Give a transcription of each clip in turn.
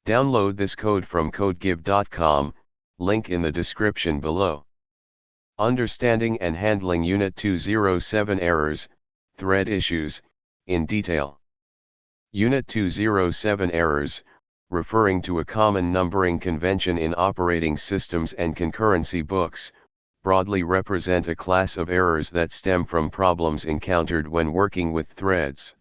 Download this code from codegive.com, link in the description below. Understanding and handling Unit 207 errors, thread issues, in detail. Unit 207 errors, referring to a common numbering convention in operating systems and concurrency books, broadly represent a class of errors that stem from problems encountered when working with threads.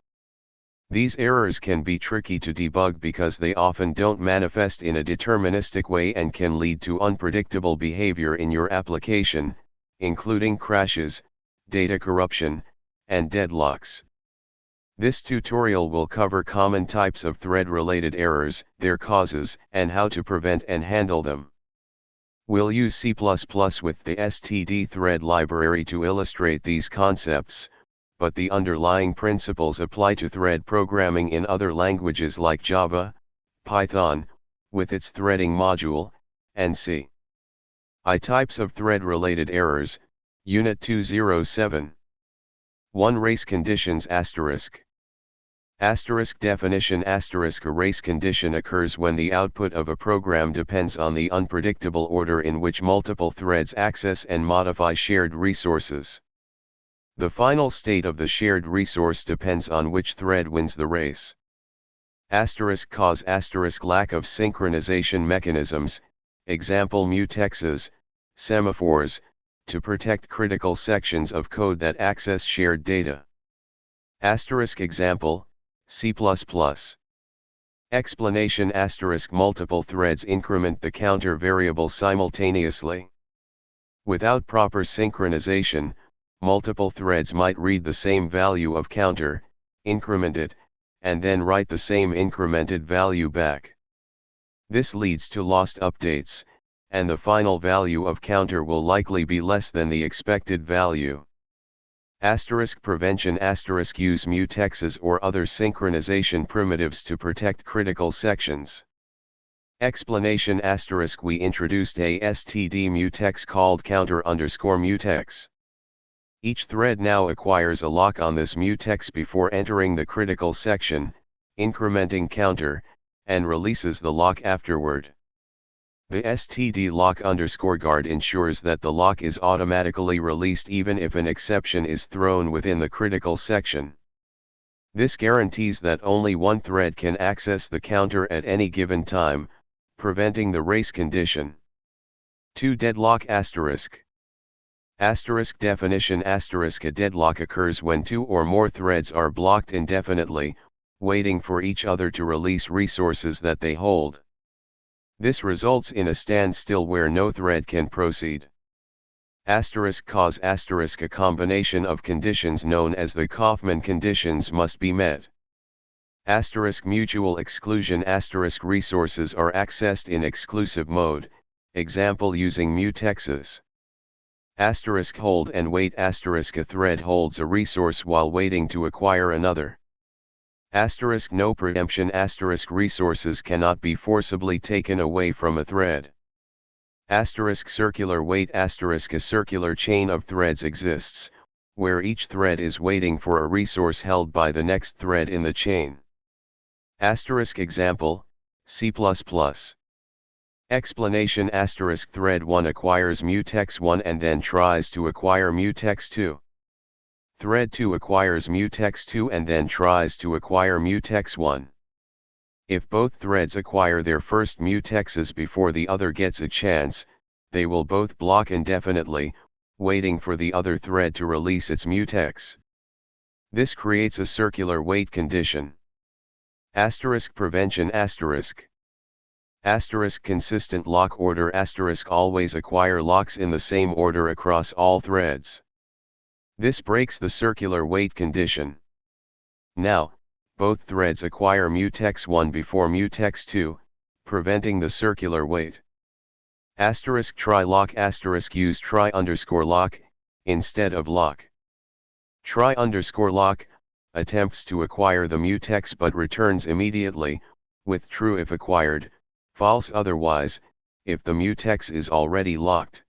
These errors can be tricky to debug because they often don't manifest in a deterministic way and can lead to unpredictable behavior in your application, including crashes, data corruption, and deadlocks. This tutorial will cover common types of thread-related errors, their causes, and how to prevent and handle them. We'll use C++ with the std thread library to illustrate these concepts, but the underlying principles apply to thread programming in other languages like Java, Python, with its threading module, and C. Types of thread-related errors, Unit 207. 1. Race conditions definition A race condition occurs when the output of a program depends on the unpredictable order in which multiple threads access and modify shared resources. The final state of the shared resource depends on which thread wins the race. Cause lack of synchronization mechanisms, example mutexes, semaphores, to protect critical sections of code that access shared data. Example, C++. Explanation multiple threads increment the counter variable simultaneously. Without proper synchronization, multiple threads might read the same value of counter, increment it, and then write the same incremented value back. This leads to lost updates, and the final value of counter will likely be less than the expected value. Prevention use mutexes or other synchronization primitives to protect critical sections. Explanation we introduced a std mutex called counter_mutex. Each thread now acquires a lock on this mutex before entering the critical section, incrementing counter, and releases the lock afterward. The std lock_guard ensures that the lock is automatically released even if an exception is thrown within the critical section. This guarantees that only one thread can access the counter at any given time, preventing the race condition. 2. Deadlock definition A deadlock occurs when two or more threads are blocked indefinitely, waiting for each other to release resources that they hold. This results in a standstill where no thread can proceed. Cause a combination of conditions known as the Kaufman conditions must be met. Mutual exclusion resources are accessed in exclusive mode, example using mutexes. Hold and wait a thread holds a resource while waiting to acquire another. No preemption resources cannot be forcibly taken away from a thread. Circular wait a circular chain of threads exists, where each thread is waiting for a resource held by the next thread in the chain. Example, C++. Explanation thread 1 acquires mutex 1 and then tries to acquire mutex 2. Thread 2 acquires mutex 2 and then tries to acquire mutex 1. If both threads acquire their first mutexes before the other gets a chance, they will both block indefinitely, waiting for the other thread to release its mutex. This creates a circular wait condition. Prevention consistent lock order always acquire locks in the same order across all threads. This breaks the circular wait condition. Now, both threads acquire mutex 1 before mutex 2, preventing the circular wait. Try lock use try_lock, instead of lock. Try_lock, attempts to acquire the mutex but returns immediately, with true if acquired, false otherwise, if the mutex is already locked.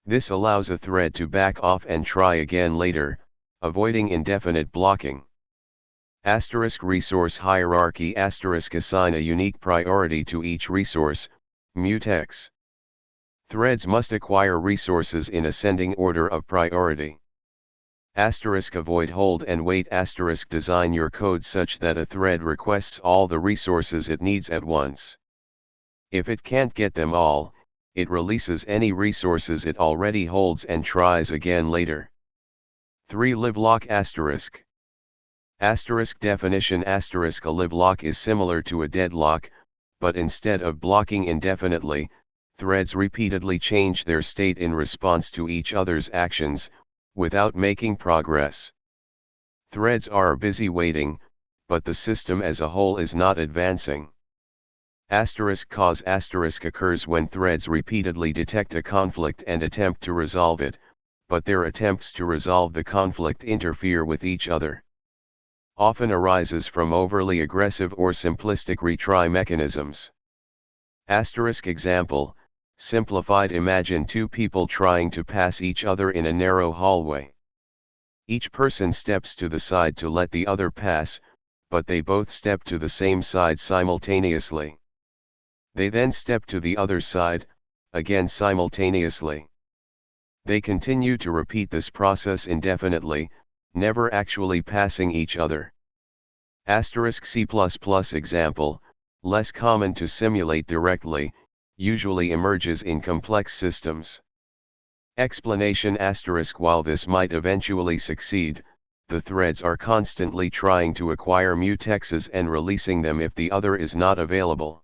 This allows a thread to back off and try again later, avoiding indefinite blocking. Asterisk resource hierarchy asterisk assign a unique priority to each resource, mutex. Threads must acquire resources in ascending order of priority. Asterisk avoid hold and wait asterisk design your code such that a thread requests all the resources it needs at once. If it can't get them all, it releases any resources it already holds and tries again later. 3. Live lock asterisk. Asterisk definition asterisk a live lock is similar to a deadlock, but instead of blocking indefinitely, threads repeatedly change their state in response to each other's actions, without making progress. Threads are busy waiting, but the system as a whole is not advancing. Asterisk cause asterisk occurs when threads repeatedly detect a conflict and attempt to resolve it, but their attempts to resolve the conflict interfere with each other. Often arises from overly aggressive or simplistic retry mechanisms. Asterisk example, simplified imagine two people trying to pass each other in a narrow hallway. Each person steps to the side to let the other pass, but they both step to the same side simultaneously. They then step to the other side, again simultaneously. They continue to repeat this process indefinitely, never actually passing each other. Asterisk C++ example, less common to simulate directly, usually emerges in complex systems. Explanation asterisk while this might eventually succeed, the threads are constantly trying to acquire mutexes and releasing them if the other is not available.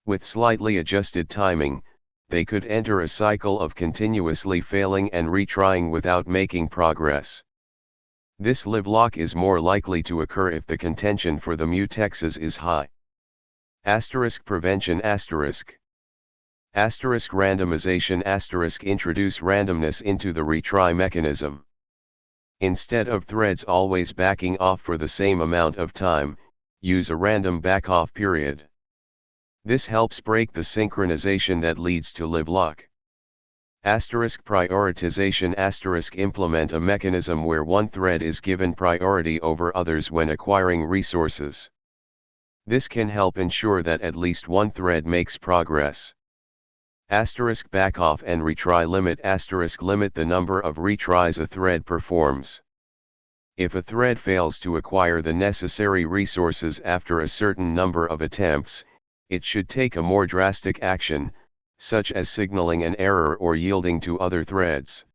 With slightly adjusted timing, they could enter a cycle of continuously failing and retrying without making progress. This live lock is more likely to occur if the contention for the mutexes is high. Asterisk prevention asterisk. Asterisk randomization asterisk introduce randomness into the retry mechanism. Instead of threads always backing off for the same amount of time, use a random backoff period. This helps break the synchronization that leads to live lock. Asterisk prioritization asterisk implement a mechanism where one thread is given priority over others when acquiring resources. This can help ensure that at least one thread makes progress. Asterisk backoff and retry limit asterisk limit the number of retries a thread performs. If a thread fails to acquire the necessary resources after a certain number of attempts, it should take a more drastic action, such as signaling an error or yielding to other threads.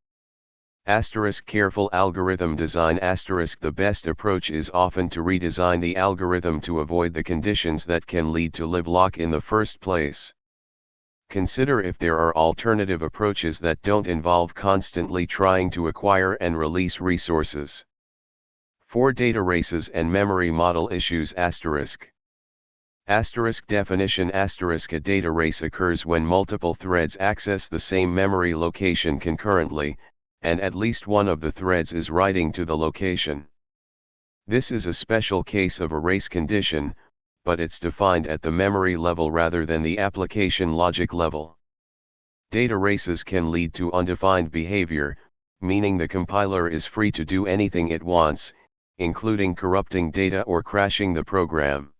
Asterisk careful algorithm design asterisk the best approach is often to redesign the algorithm to avoid the conditions that can lead to live lock in the first place. Consider if there are alternative approaches that don't involve constantly trying to acquire and release resources. 4. Data races and memory model issues asterisk. Asterisk definition asterisk a data race occurs when multiple threads access the same memory location concurrently, and at least one of the threads is writing to the location. This is a special case of a race condition, but it's defined at the memory level rather than the application logic level. Data races can lead to undefined behavior, meaning the compiler is free to do anything it wants, including corrupting data or crashing the program.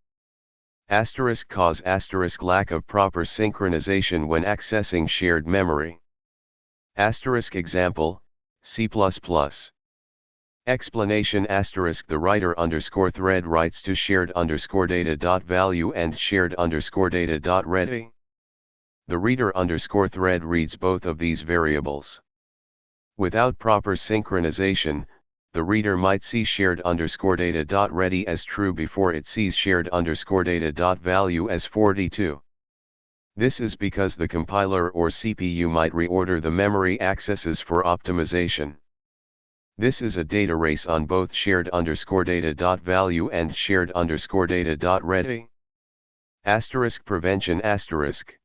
Asterisk cause asterisk lack of proper synchronization when accessing shared memory. Asterisk example, C++. Explanation asterisk the writer underscore thread writes to shared underscore data dot value and shared underscore data dot ready. The reader underscore thread reads both of these variables. Without proper synchronization, the reader might see shared underscore data dot ready as true before it sees shared underscore data dot value as 42. This is because the compiler or CPU might reorder the memory accesses for optimization. This is a data race on both shared underscore data dot value and shared underscore data dot ready. Asterisk prevention asterisk.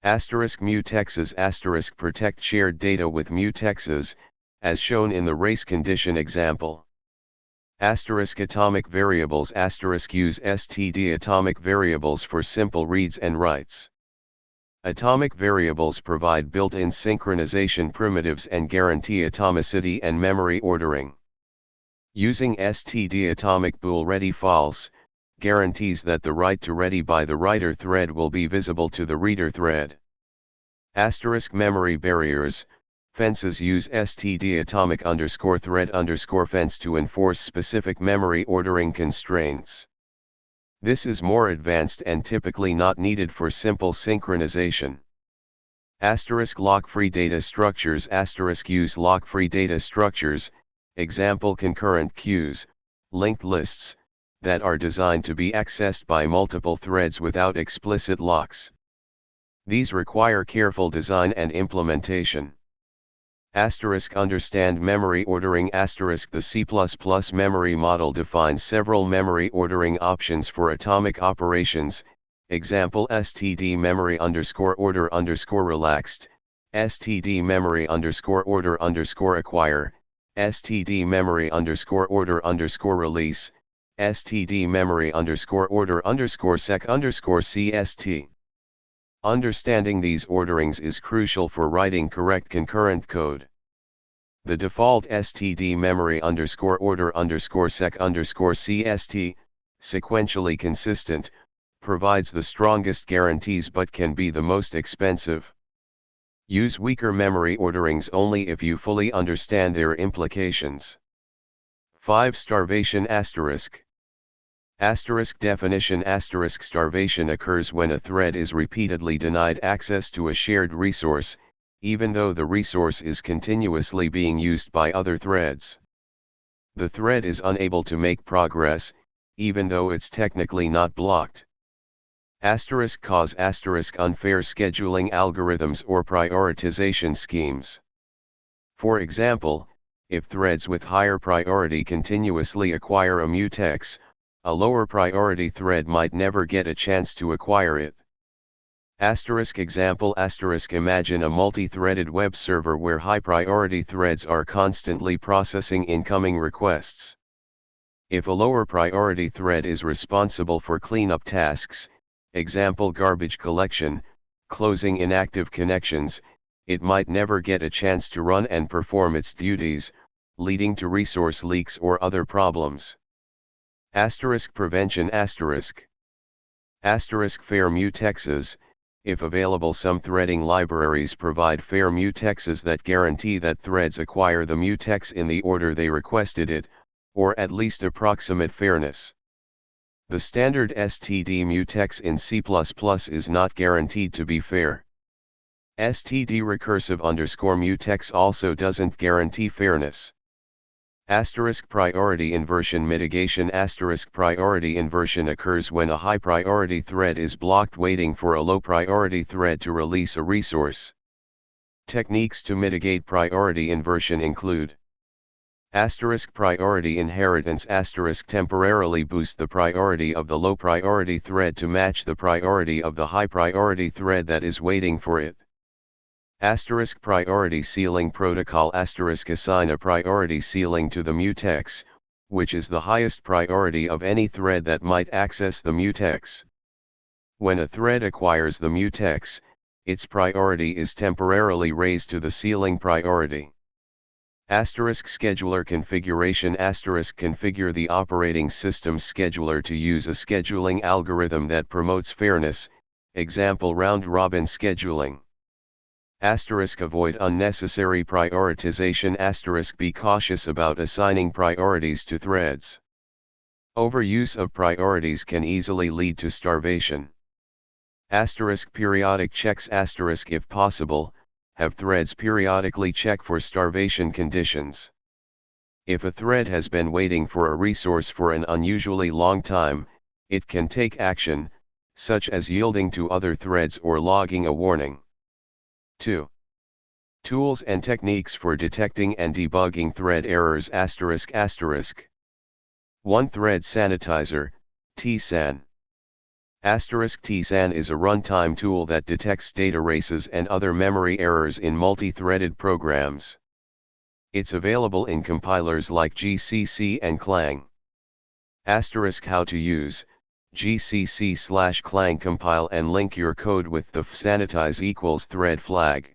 Asterisk mutexes asterisk protect shared data with mutexes, as shown in the race condition example. Asterisk atomic variables asterisk use std atomic variables for simple reads and writes. Atomic variables provide built-in synchronization primitives and guarantee atomicity and memory ordering. Using std atomic bool ready false, guarantees that the write to ready by the writer thread will be visible to the reader thread. Asterisk memory barriers, fences use std atomic _thread _fence to enforce specific memory ordering constraints. This is more advanced and typically not needed for simple synchronization. Asterisk lock-free data structures asterisk use lock-free data structures, example concurrent queues, linked lists, that are designed to be accessed by multiple threads without explicit locks. These require careful design and implementation. Asterisk understand memory ordering asterisk the C++ memory model defines several memory ordering options for atomic operations, example std memory _order _relaxed, std memory _order _acquire, std memory _order _release, std memory _order _sec _cst. Understanding these orderings is crucial for writing correct concurrent code. The default std memory _order _sec _cst, sequentially consistent, provides the strongest guarantees but can be the most expensive. Use weaker memory orderings only if you fully understand their implications. 5. Starvation asterisk. Asterisk definition asterisk starvation occurs when a thread is repeatedly denied access to a shared resource, even though the resource is continuously being used by other threads. The thread is unable to make progress, even though it's technically not blocked. Asterisk cause asterisk unfair scheduling algorithms or prioritization schemes. For example, if threads with higher priority continuously acquire a mutex, a lower priority thread might never get a chance to acquire it. Asterisk example asterisk imagine a multi-threaded web server where high priority threads are constantly processing incoming requests. If a lower priority thread is responsible for cleanup tasks, example garbage collection, closing inactive connections, it might never get a chance to run and perform its duties, leading to resource leaks or other problems. Asterisk prevention asterisk. Asterisk fair mutexes, if available some threading libraries provide fair mutexes that guarantee that threads acquire the mutex in the order they requested it, or at least approximate fairness. The standard std mutex in C++ is not guaranteed to be fair. Std recursive _mutex also doesn't guarantee fairness. Asterisk priority inversion mitigation asterisk priority inversion occurs when a high priority thread is blocked waiting for a low priority thread to release a resource. Techniques to mitigate priority inversion include asterisk priority inheritance asterisk temporarily boost the priority of the low priority thread to match the priority of the high priority thread that is waiting for it. Asterisk priority ceiling protocol asterisk assign a priority ceiling to the mutex, which is the highest priority of any thread that might access the mutex. When a thread acquires the mutex, its priority is temporarily raised to the ceiling priority. Asterisk scheduler configuration asterisk configure the operating system scheduler to use a scheduling algorithm that promotes fairness, example round-robin scheduling. Asterisk avoid unnecessary prioritization asterisk be cautious about assigning priorities to threads. Overuse of priorities can easily lead to starvation. Asterisk periodic checks asterisk if possible, have threads periodically check for starvation conditions. If a thread has been waiting for a resource for an unusually long time, it can take action, such as yielding to other threads or logging a warning. 2. Tools and techniques for detecting and debugging thread errors asterisk asterisk. 1. Thread sanitizer, TSAN. Asterisk TSAN is a runtime tool that detects data races and other memory errors in multi-threaded programs. It's available in compilers like GCC and Clang. Asterisk how to use, GCC/Clang compile and link your code with the sanitize equals thread flag.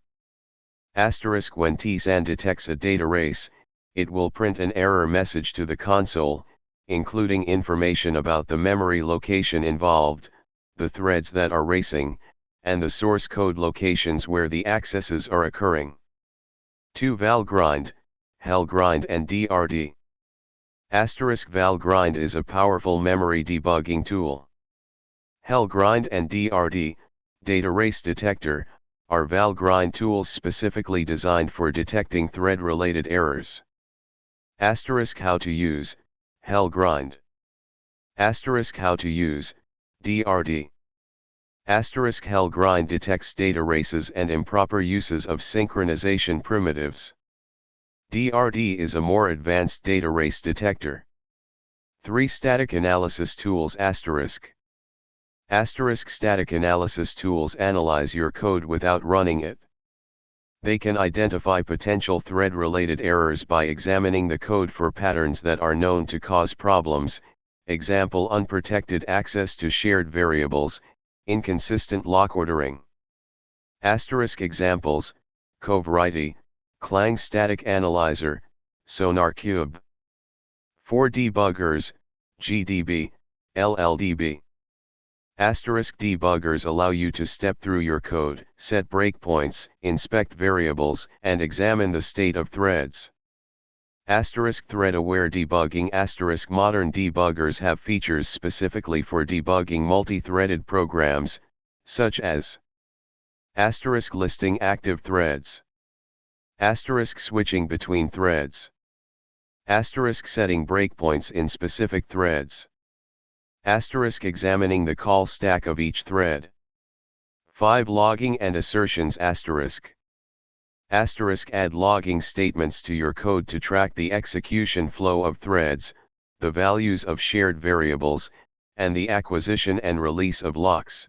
Asterisk when TSAN detects a data race, it will print an error message to the console, including information about the memory location involved, the threads that are racing, and the source code locations where the accesses are occurring. 2. Valgrind, Hellgrind and DRD. Valgrind is a powerful memory debugging tool. Hellgrind and DRD, Data Race Detector, are Valgrind tools specifically designed for detecting thread-related errors. How to use, Hellgrind. How to use, DRD. Hellgrind detects data races and improper uses of synchronization primitives. DRD is a more advanced data race detector. 3. Static analysis tools. Static analysis tools analyze your code without running it. They can identify potential thread-related errors by examining the code for patterns that are known to cause problems, example unprotected access to shared variables, inconsistent lock ordering. Examples, Covariety, Clang Static Analyzer, SonarCube. 4. Debuggers, GDB, LLDB. Debuggers allow you to step through your code, set breakpoints, inspect variables, and examine the state of threads. Thread-aware debugging. Modern debuggers have features specifically for debugging multi-threaded programs, such as listing active threads, switching between threads, setting breakpoints in specific threads, examining the call stack of each thread. 5. Logging and assertions. Add logging statements to your code to track the execution flow of threads, the values of shared variables, and the acquisition and release of locks.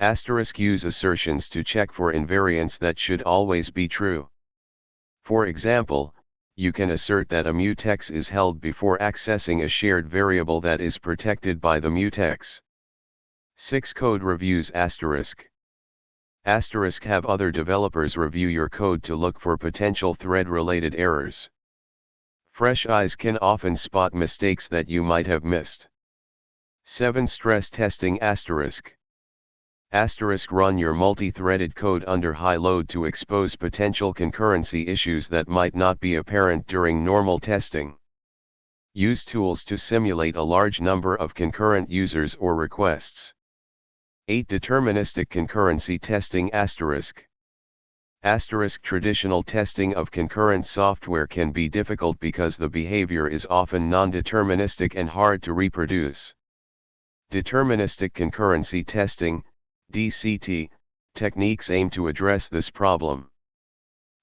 Use assertions to check for invariants that should always be true. For example, you can assert that a mutex is held before accessing a shared variable that is protected by the mutex. 6. Code reviews. Have other developers review your code to look for potential thread-related errors. Fresh eyes can often spot mistakes that you might have missed. 7. Stress testing. Run your multi-threaded code under high load to expose potential concurrency issues that might not be apparent during normal testing. Use tools to simulate a large number of concurrent users or requests. 8. Deterministic concurrency testing. Traditional testing of concurrent software can be difficult because the behavior is often non-deterministic and hard to reproduce. Deterministic concurrency testing, DCT, techniques aim to address this problem.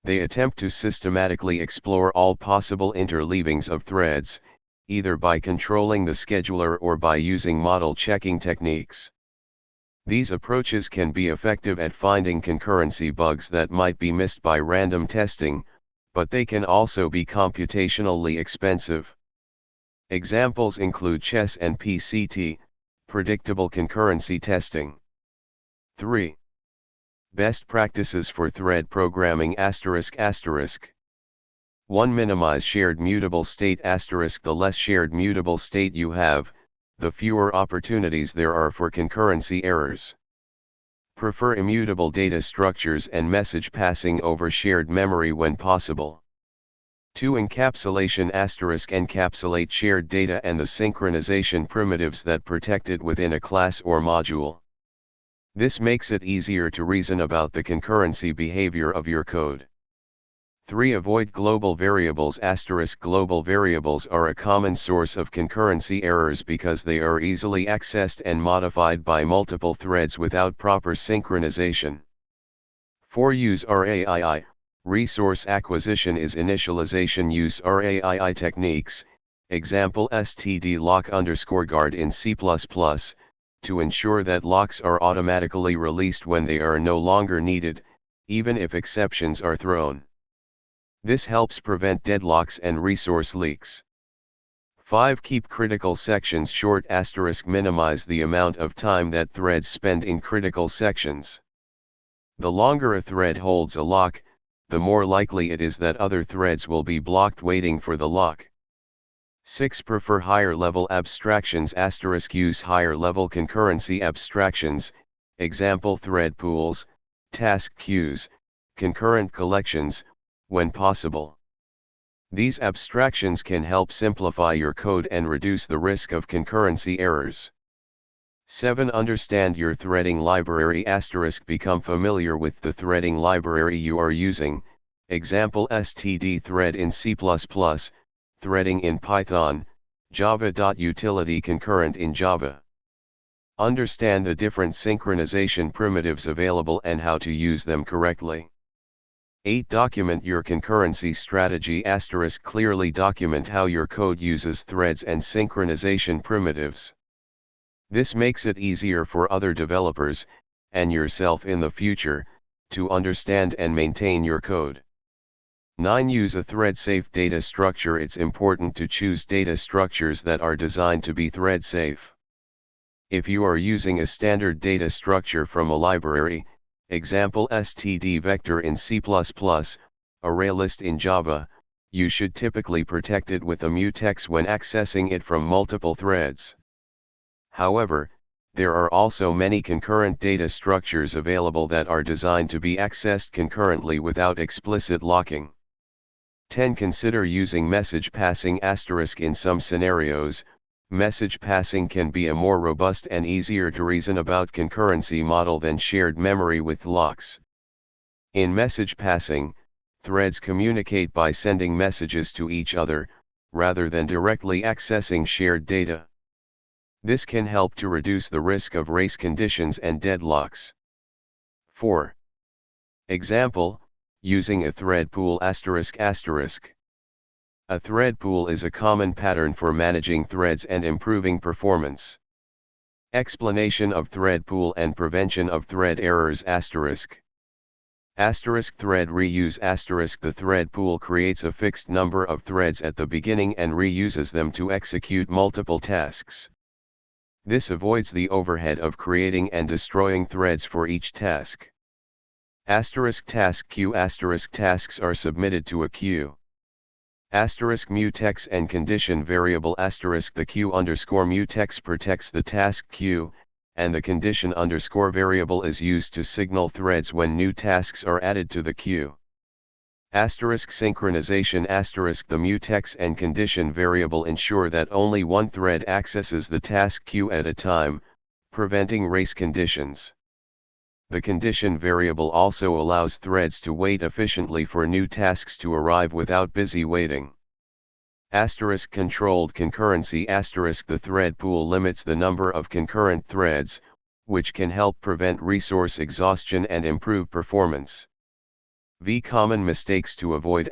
They attempt to systematically explore all possible interleavings of threads, either by controlling the scheduler or by using model checking techniques. These approaches can be effective at finding concurrency bugs that might be missed by random testing, but they can also be computationally expensive. Examples include CHES and PCT, predictable concurrency testing. 3. Best practices for thread programming. 1. Minimize shared mutable state. The less shared mutable state you have, the fewer opportunities there are for concurrency errors. Prefer immutable data structures and message passing over shared memory when possible. 2. Encapsulation. Encapsulate shared data and the synchronization primitives that protect it within a class or module. This makes it easier to reason about the concurrency behavior of your code. 3. Avoid global variables. Global variables are a common source of concurrency errors because they are easily accessed and modified by multiple threads without proper synchronization. 4. Use RAII. Resource acquisition is initialization. Use RAII techniques, example std_lock_guard in C++, to ensure that locks are automatically released when they are no longer needed, even if exceptions are thrown. This helps prevent deadlocks and resource leaks. 5. Keep critical sections short. Minimize the amount of time that threads spend in critical sections. The longer a thread holds a lock, the more likely it is that other threads will be blocked waiting for the lock. 6. Prefer higher level abstractions. Use higher level concurrency abstractions, example thread pools, task queues, concurrent collections, when possible. These abstractions can help simplify your code and reduce the risk of concurrency errors. 7. Understand your threading library. Become familiar with the threading library you are using, example std thread in C++, threading in Python, Java. Utility concurrent in Java. Understand the different synchronization primitives available and how to use them correctly. 8. Document your concurrency strategy. Clearly document how your code uses threads and synchronization primitives. This makes it easier for other developers, and yourself in the future, to understand and maintain your code. 9. Use a thread-safe data structure. It's important to choose data structures that are designed to be thread-safe. If you are using a standard data structure from a library, example std vector in C++, ArrayList in Java, you should typically protect it with a mutex when accessing it from multiple threads. However, there are also many concurrent data structures available that are designed to be accessed concurrently without explicit locking. 10. Consider using message passing. In some scenarios, message passing can be a more robust and easier to reason about concurrency model than shared memory with locks. In message passing, threads communicate by sending messages to each other, rather than directly accessing shared data. This can help to reduce the risk of race conditions and deadlocks. 4. Example, using a thread pool. A thread pool is a common pattern for managing threads and improving performance. Explanation of thread pool and prevention of thread errors. Thread reuse. The thread pool creates a fixed number of threads at the beginning and reuses them to execute multiple tasks. This avoids the overhead of creating and destroying threads for each task. Task queue. Tasks are submitted to a queue. Mutex and condition variable. The queue _mutex protects the task queue, and the condition variable is used to signal threads when new tasks are added to the queue. Synchronization. The mutex and condition variable ensure that only one thread accesses the task queue at a time, preventing race conditions. The condition variable also allows threads to wait efficiently for new tasks to arrive without busy waiting. Controlled concurrency. The thread pool limits the number of concurrent threads, which can help prevent resource exhaustion and improve performance. Common mistakes to avoid.